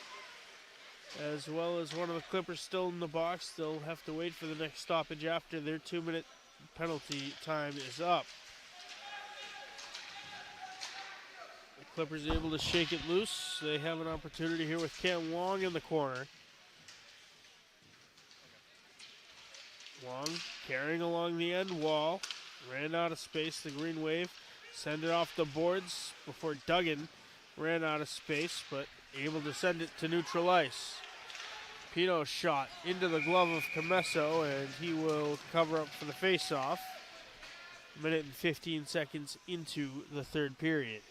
as well as one of the Clippers still in the box. They'll have to wait for the next stoppage after their 2-minute penalty time is up. The Clippers able to shake it loose. They have an opportunity here with Cam Wong in the corner. Wong carrying along the end wall. Ran out of space. The Green Wave send it off the boards before Duggan ran out of space, but able to send it to neutral ice. Pino's shot into the glove of Comesso, and he will cover up for the face-off. 1 minute and 15 seconds into the third period.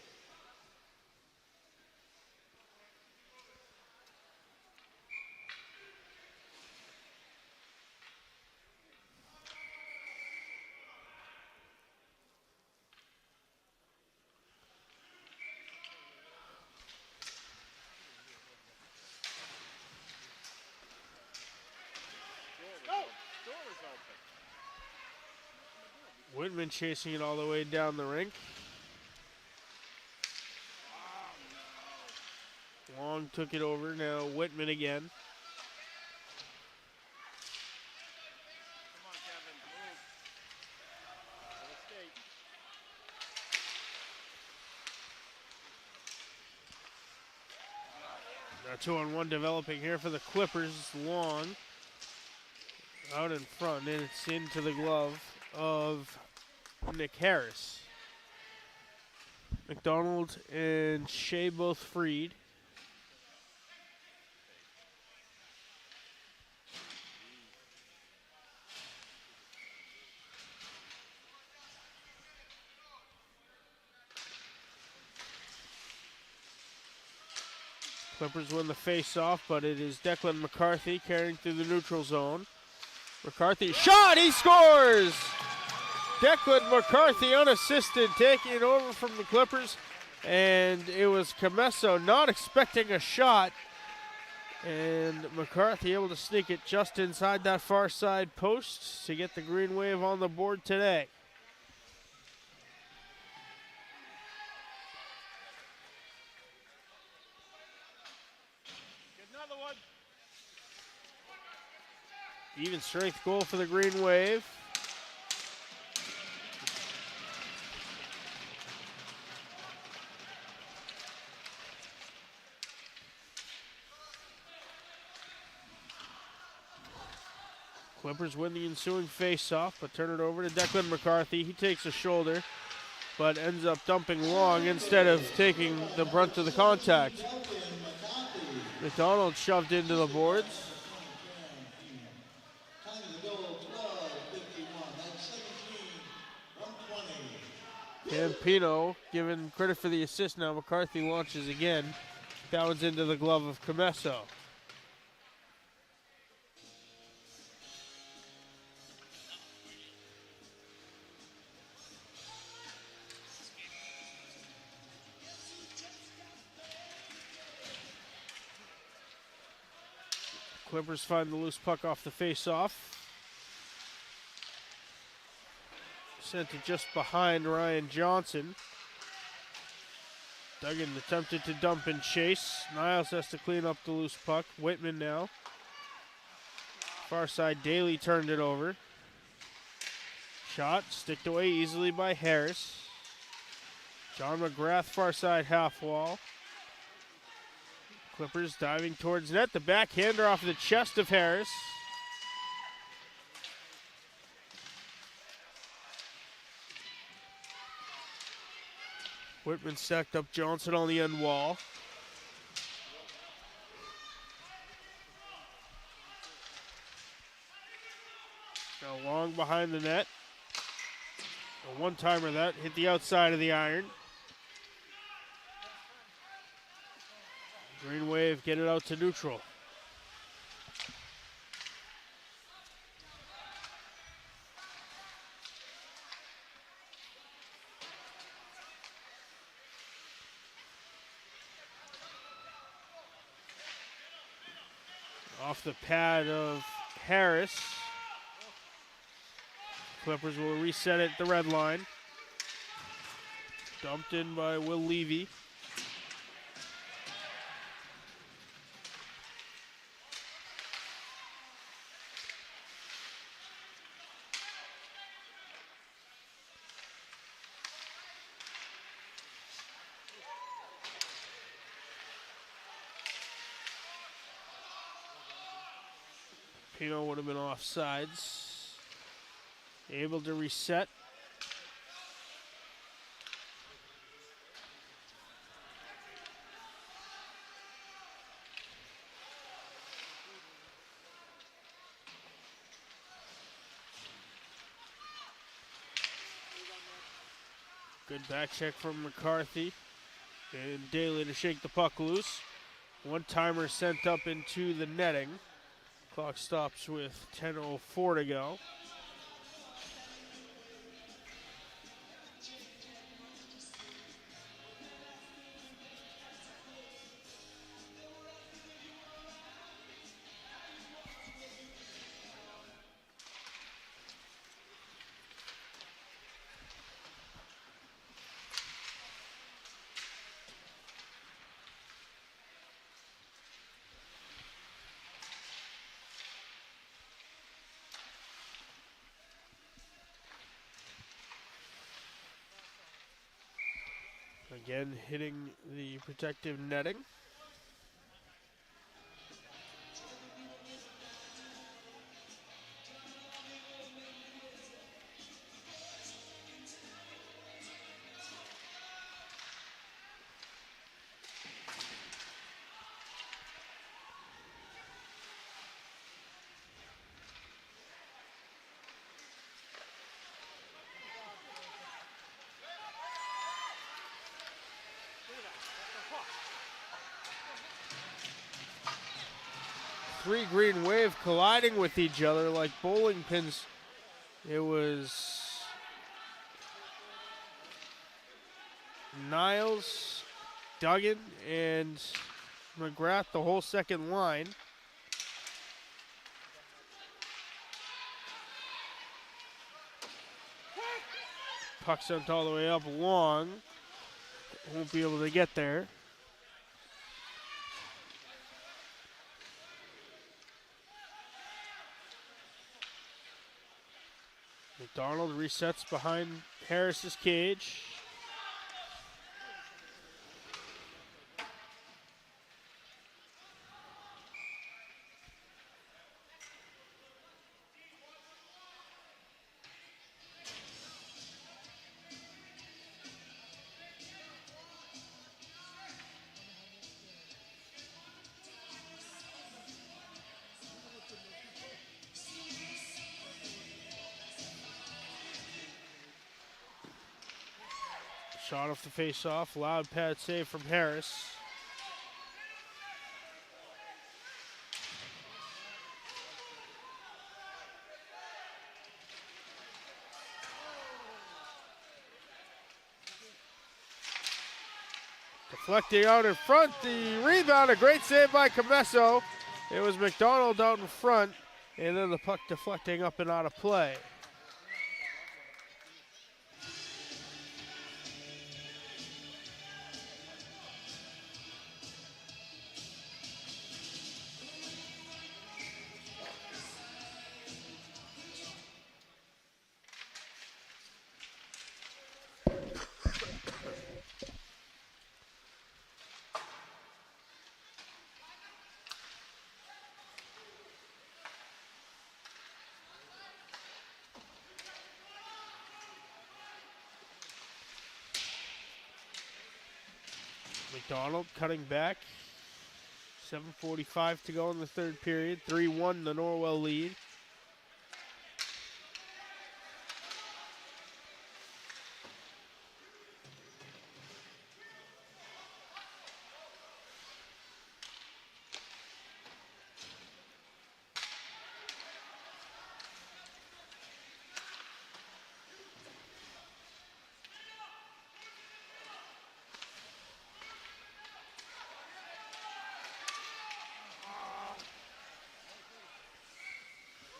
Whitman chasing it all the way down the rink. Long took it over. Now Whitman again. Come on, Kevin. Move. Now 2-on-1 developing here for the Clippers. Long out in front, and it's into the glove of Nick Harris. McDonald and Shea both freed. Clippers win the face-off, but it is Declan McCarthy carrying through the neutral zone. McCarthy shot, he scores! Declan McCarthy unassisted, taking it over from the Clippers, and it was Comesso not expecting a shot, and McCarthy able to sneak it just inside that far side post to get the Green Wave on the board today. Another one. Even strength goal for the Green Wave. Clippers win the ensuing face-off, but turn it over to Declan McCarthy. He takes a shoulder, but ends up dumping long instead of taking the brunt of the contact. McDonald shoved into the boards. Time of the goal, 12:51. That's 17-120. Campino given credit for the assist now. McCarthy launches again. That one's into the glove of Comesso. Clippers find the loose puck off the face-off. Sent it just behind Ryan Johnson. Duggan attempted to dump and chase. Niles has to clean up the loose puck. Whitman now. Far side, Daly turned it over. Shot, sticked away easily by Harris. John McGrath, far side half wall. Clippers diving towards net. The backhander off the chest of Harris. Whitman stacked up Johnson on the end wall. Now long behind the net. A one-timer that hit the outside of the iron. Green Wave get it out to neutral. Off the pad of Harris. Clippers will reset it at the red line. Dumped in by Will Levy. Pino would have been offsides. Able to reset. Good back check from McCarthy. And Daly to shake the puck loose. One-timer sent up into the netting. Clock stops with 10:04 to go. Again, hitting the protective netting. Three Green Wave colliding with each other like bowling pins. It was Niles, Duggan, and McGrath, the whole second line. Puck sent all the way up long. Won't be able to get there. McDonald resets behind Harris's cage. Shot off the face-off. Loud pad save from Harris. Deflecting out in front. The rebound, a great save by Comesso. It was McDonald out in front, and then the puck deflecting up and out of play. McDonald cutting back. 7:45 to go in the third period. 3-1 the Norwell lead.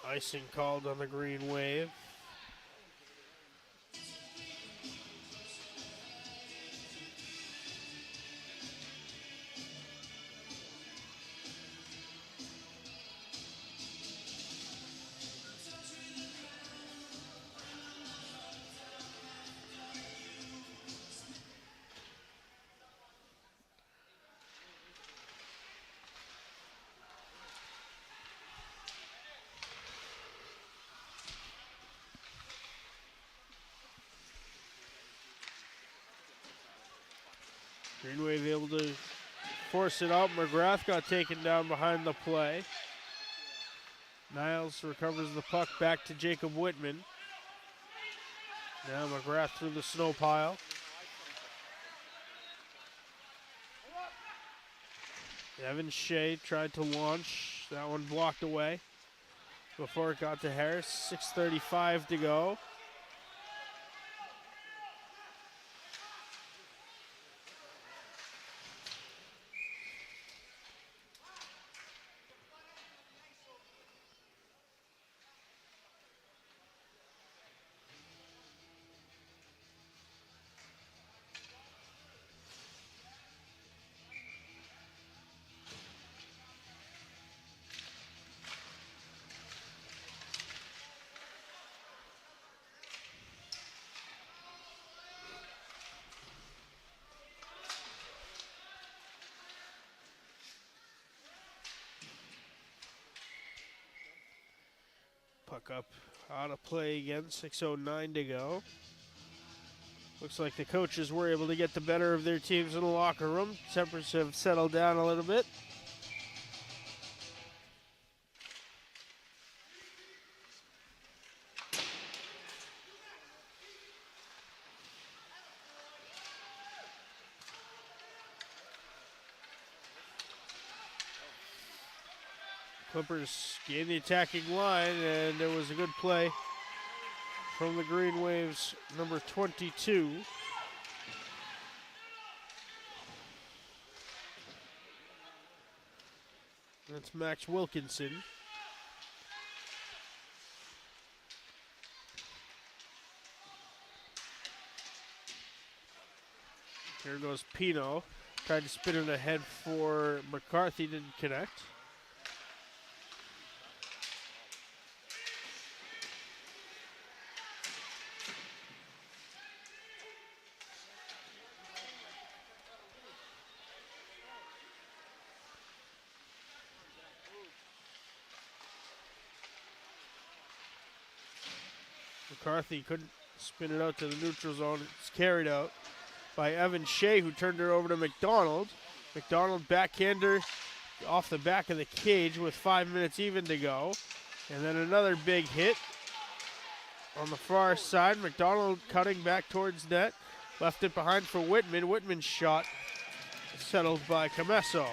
Icing called on the Green Wave. Green Wave able to force it out. McGrath got taken down behind the play. Niles recovers the puck back to Jacob Whitman. Now McGrath through the snow pile. Evan Shea tried to launch. That one blocked away before it got to Harris. 6:35 to go. Puck up out of play again, 6:09 to go. Looks like the coaches were able to get the better of their teams in the locker room. Tempers have settled down a little bit. Clippers gained the attacking line, and there was a good play from the Green Waves, number 22. That's Max Wilkinson. Here goes Pino. Tried to spin it ahead for McCarthy, didn't connect. McCarthy couldn't spin it out to the neutral zone. It's carried out by Evan Shea, who turned it over to McDonald. McDonald backhander off the back of the cage with 5 minutes even to go. And then another big hit on the far side. McDonald cutting back towards net. Left it behind for Whitman. Whitman's shot settled by Camesso.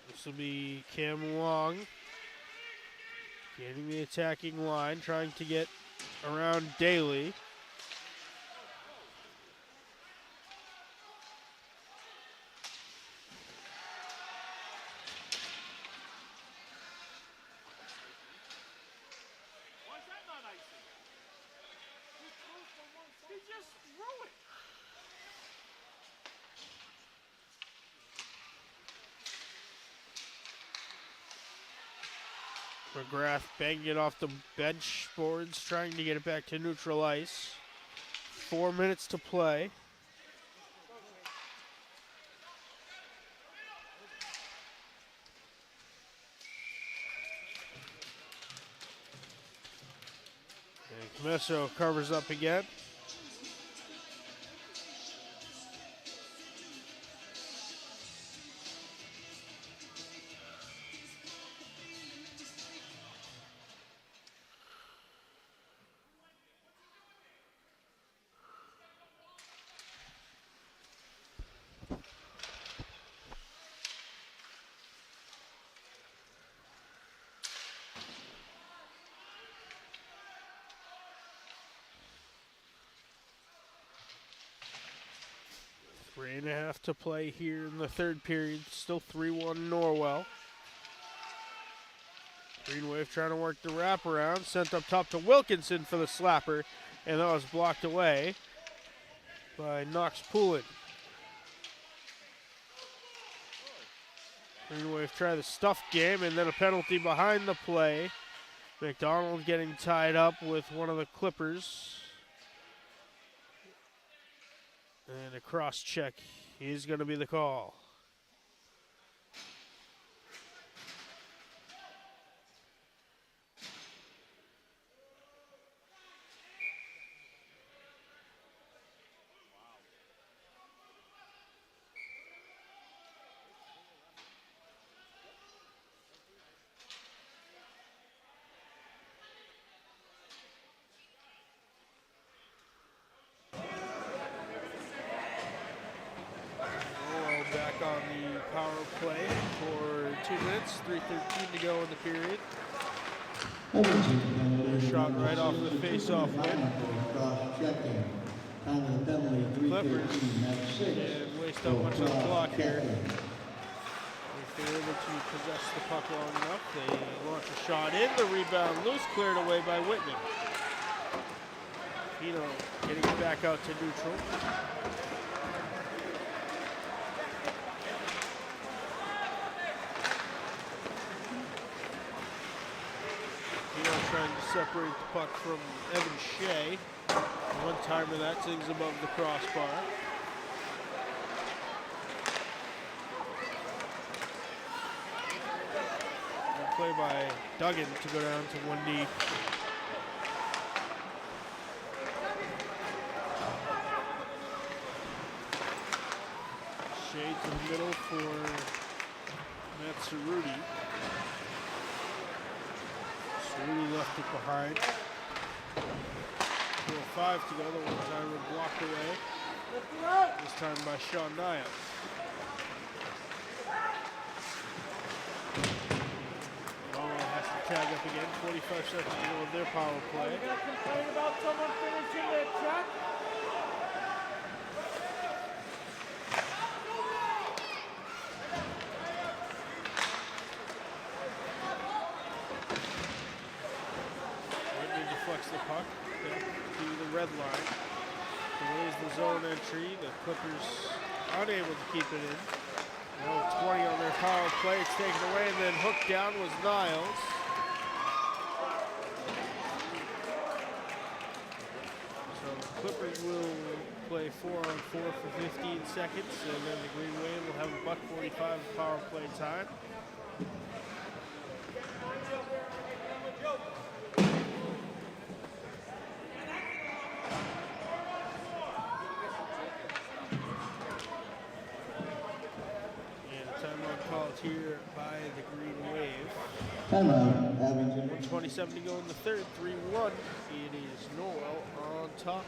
This will be Cam Long getting the attacking line, trying to get around Daly. Why is that not icing? He just threw it. McGrath banging it off the bench boards, trying to get it back to neutral ice. 4 minutes to play. And Camesso covers up again. Three and a half to play here in the third period. Still 3-1 Norwell. Green Wave trying to work the wraparound. Sent up top to Wilkinson for the slapper. And that was blocked away by Knox Poulin. Green Wave try the stuff game and then a penalty behind the play. McDonald getting tied up with one of the Clippers. And a cross check is going to be the call. On the power play for 2 minutes, 3:13 to go in the period. Shot right off the face-off win. Clippers and waste not much of the clock here. If they're able to possess the puck long enough, they launch a shot in. The rebound loose, cleared away by Whitman. Pino getting it back out to neutral. Trying to separate the puck from Evan Shea. One timer that sings above the crossbar. Good play by Duggan to go down to one knee. Shea to the middle for Matt Cerruti. Cerruti left it behind. 2:05 to go. The one timer blocked away. This time by Sean Niles. Norwell has to tag up again. 45 seconds to go with their power play. Are you going to complain about someone finishing their check? The puck to the red line. Delays the zone entry. The Clippers unable to keep it in. Now 20 on their power play. It's taken away and then hooked down was Niles. So the Clippers will play 4-on-4 for 15 seconds, and then the Green Wave will have a $1:45 of power play time. And a timeout called here by the Green Wave. Timeout, Abington. 1:27 to go in the third, 3-1. It is Norwell on top.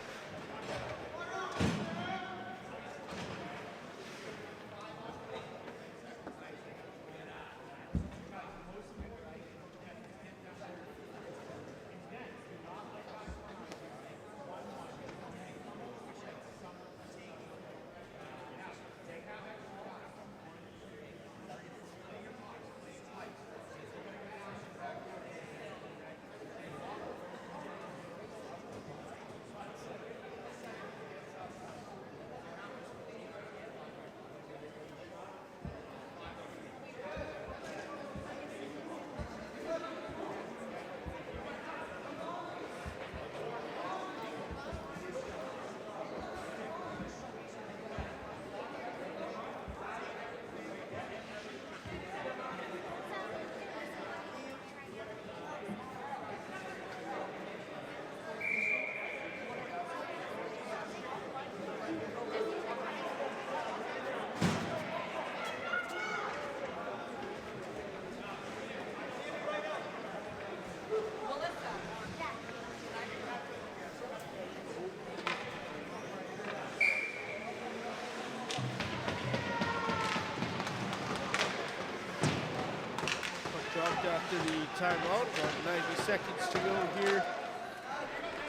Dropped after the timeout. About 90 seconds to go here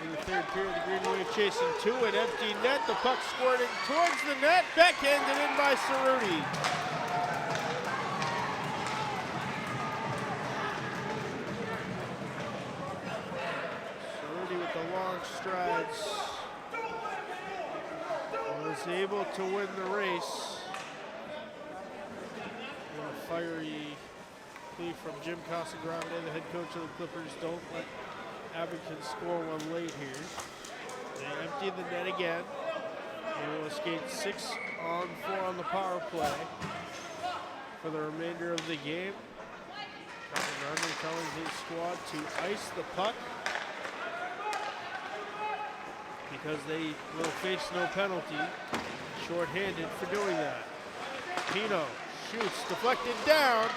in the third period. The Green Wave chasing two, an empty net. The puck squirting towards the net. Backhanded in by Cerruti. Cerruti with the long strides was able to win the race. And a fiery plea from Jim Casagrande, the head coach of the Clippers. Don't let Abington score one late here. They empty the net again. They will skate 6-on-4 on the power play for the remainder of the game. Casagrande telling his squad to ice the puck because they will face no penalty. Short-handed for doing that. Pino shoots, deflected down,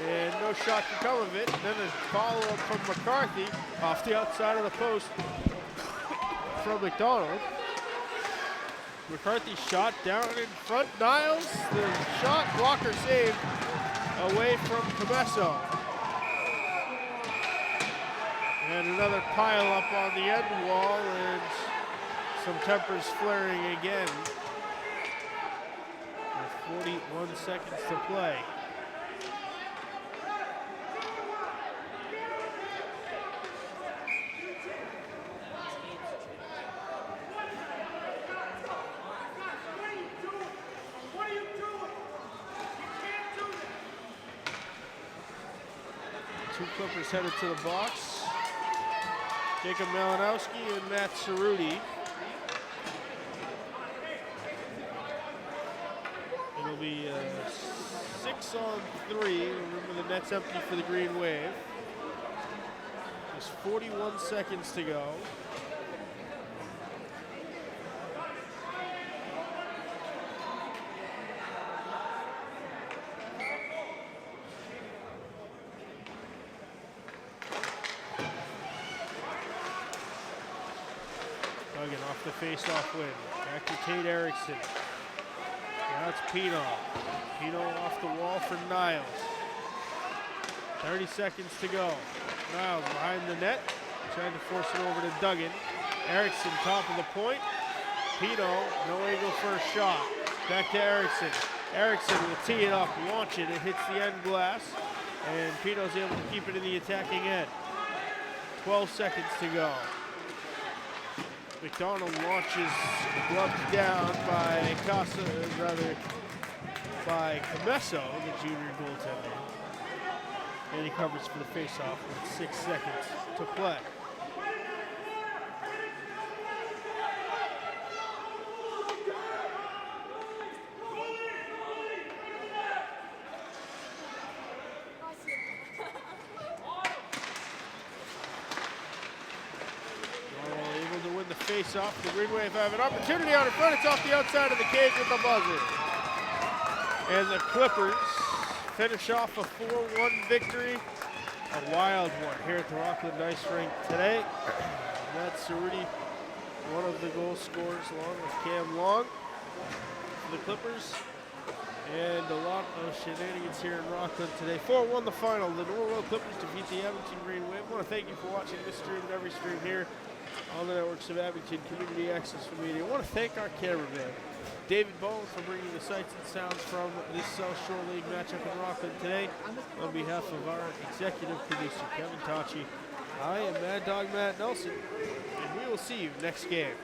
and no shot can come of it. And then a follow-up from McCarthy off the outside of the post from McDonald. McCarthy shot down in front. Niles, the shot blocker saved away from Cabesso. And another pile up on the end wall, and some tempers flaring again. With 41 seconds to play. Two Clippers headed to the box. Jacob Malinowski and Matt Cerruti. It'll be 6-on-3. Remember, the net's empty for the Green Wave. There's 41 seconds to go. Duggan off the face-off win. Back to Tate Erickson. Now it's Pino. Pino off the wall for Niles. 30 seconds to go. Niles behind the net. Trying to force it over to Duggan. Erickson top of the point. Pino, no angle for a shot. Back to Erickson. Erickson will tee it up, launch it. It hits the end glass. And Pino's able to keep it in the attacking end. 12 seconds to go. McDonald launches, gloved down by by Camesso, the junior goaltender. And he covers for the faceoff with 6 seconds to play. Able to win the face-off. The Green Wave have an opportunity out in front. It's off the outside of the cage with the buzzer. And the Clippers finish off a 4-1 victory. A wild one here at the Rockland Ice Rink today. Matt Cerruti, one of the goal scorers, along with Cam Long for the Clippers. And a lot of shenanigans here in Rockland today. 4-1 the final. The Norwell Clippers defeat the Abington Green Wave. I want to thank you for watching this stream and every stream here on the networks of Abington Community Access Media. I want to thank our cameraman, David Bowen, for bringing the sights and sounds from this South Shore League matchup in Rockland today. On behalf of our executive producer, Kevin Tachi, I am Mad Dog Matt Nelson, and we will see you next game.